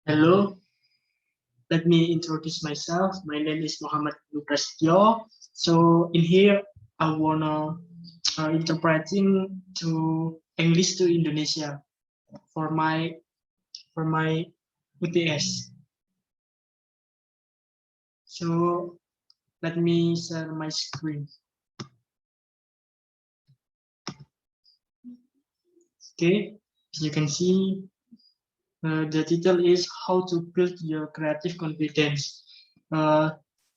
Hello, let me introduce myself. My name is Muhammad Prasetyo. So in here, I wanna interpreting to English to Indonesia for my UTS. So let me share my screen. Okay, as you can see, the title is How to Build Your Creative Confidence.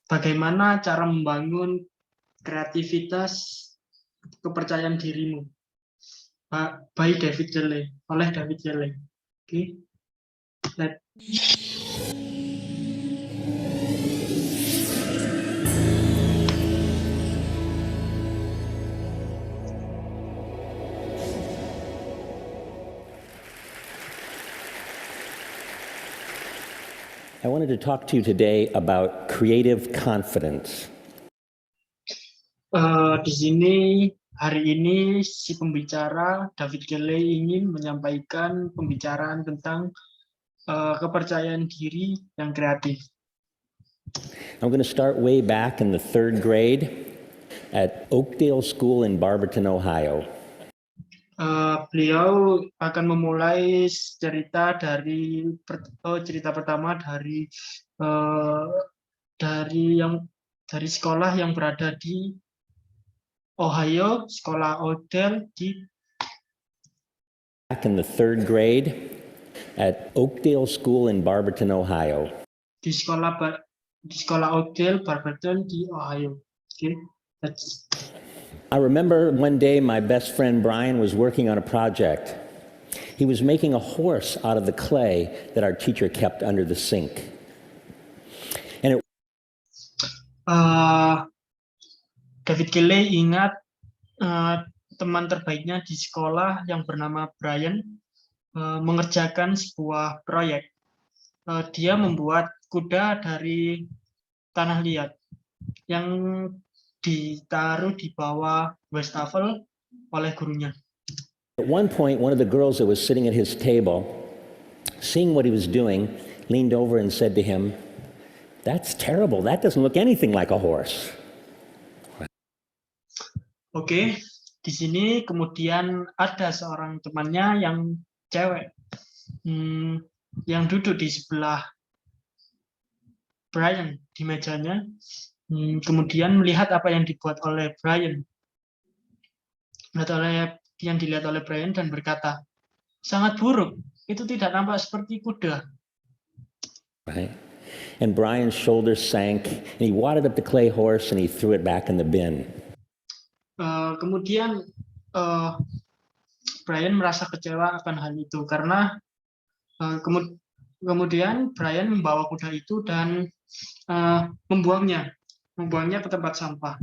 Bagaimana cara membangun kreativitas kepercayaan dirimu, by David Gelley, oleh David Gelley. Okay. I wanted to talk to you today about creative confidence. Di sini hari ini si pembicara David Gelley ingin menyampaikan pembicaraan tentang kepercayaan diri yang kreatif. I'm going to start way back in the 3rd grade at Oakdale School in Barberton, Ohio. Beliau akan memulai cerita pertama dari sekolah yang berada di Ohio, sekolah Oakdale di Back in the 3rd grade at Oakdale School in Barberton, Ohio. Di sekolah Oakdale, Barberton di Ohio. Okay, I remember one day my best friend Brian was working on a project. He was making a horse out of the clay that our teacher kept under the sink. And David Gelley ingat teman terbaiknya di sekolah yang bernama Brian mengerjakan sebuah proyek. Dia membuat kuda dari tanah liat yang ditaruh di bawah wastafel oleh gurunya. At one point, one of the girls that was sitting at his table, seeing what he was doing, leaned over and said to him, "That's terrible. That doesn't look anything like a horse." Oke, di sini kemudian ada seorang temannya yang cewek yang duduk di sebelah Brian di mejanya, kemudian melihat apa yang dibuat oleh Brian, yang dilihat oleh Brian dan berkata, sangat buruk, itu tidak nampak seperti kuda. Right. And Brian's shoulders sank, and he wadded up the clay horse and he threw it back in the bin. Kemudian Brian merasa kecewa akan hal itu karena kemudian Brian membawa kuda itu dan membuangnya ke tempat sampah.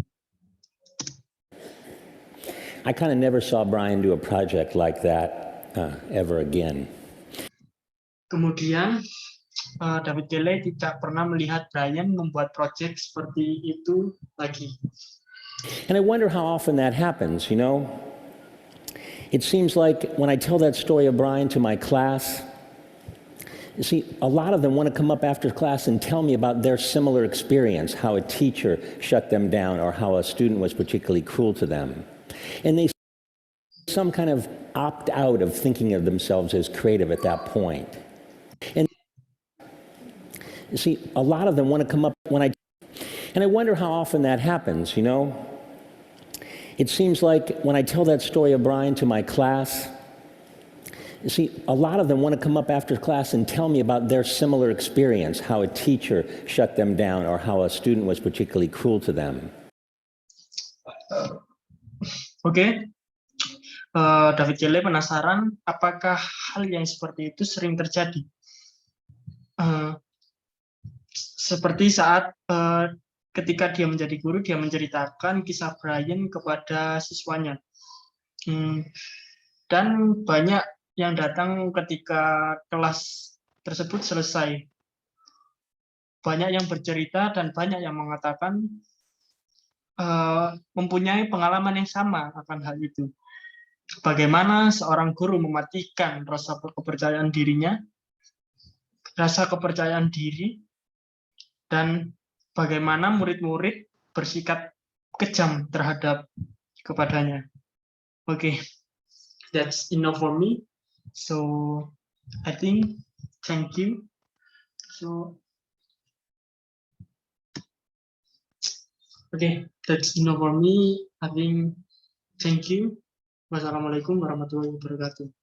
I kind of never saw Brian do a project like that ever again. Kemudian David Gelley tidak pernah melihat Brian membuat proyek seperti itu lagi. And I wonder how often that happens, you know? It seems like when I tell that story of Brian to my class, you see, a lot of them want to come up after class and tell me about their similar experience, how a teacher shut them down or how a student was particularly cruel to them. And they some kind of opt out of thinking of themselves as creative at that point. And you see, a lot of them want to come up and I wonder how often that happens, you know? It seems like when I tell that story of Brian to my class, you see, a lot of them want to come up after class and tell me about their similar experience, how a teacher shut them down or how a student was particularly cruel to them. Oke. David Gelley penasaran apakah hal yang seperti itu sering terjadi. Seperti saat ketika dia menjadi guru, dia menceritakan kisah Brian kepada siswanya. Dan banyak yang datang ketika kelas tersebut selesai. Banyak yang bercerita dan banyak yang mengatakan mempunyai pengalaman yang sama akan hal itu. Bagaimana seorang guru mematikan rasa kepercayaan dirinya rasa kepercayaan diri, dan bagaimana murid-murid bersikap kejam terhadap kepadanya. Okay, that's enough for me. So I think thank you. So okay, that's enough for me. I think thank you. Wassalamualaikum warahmatullahi wabarakatuh.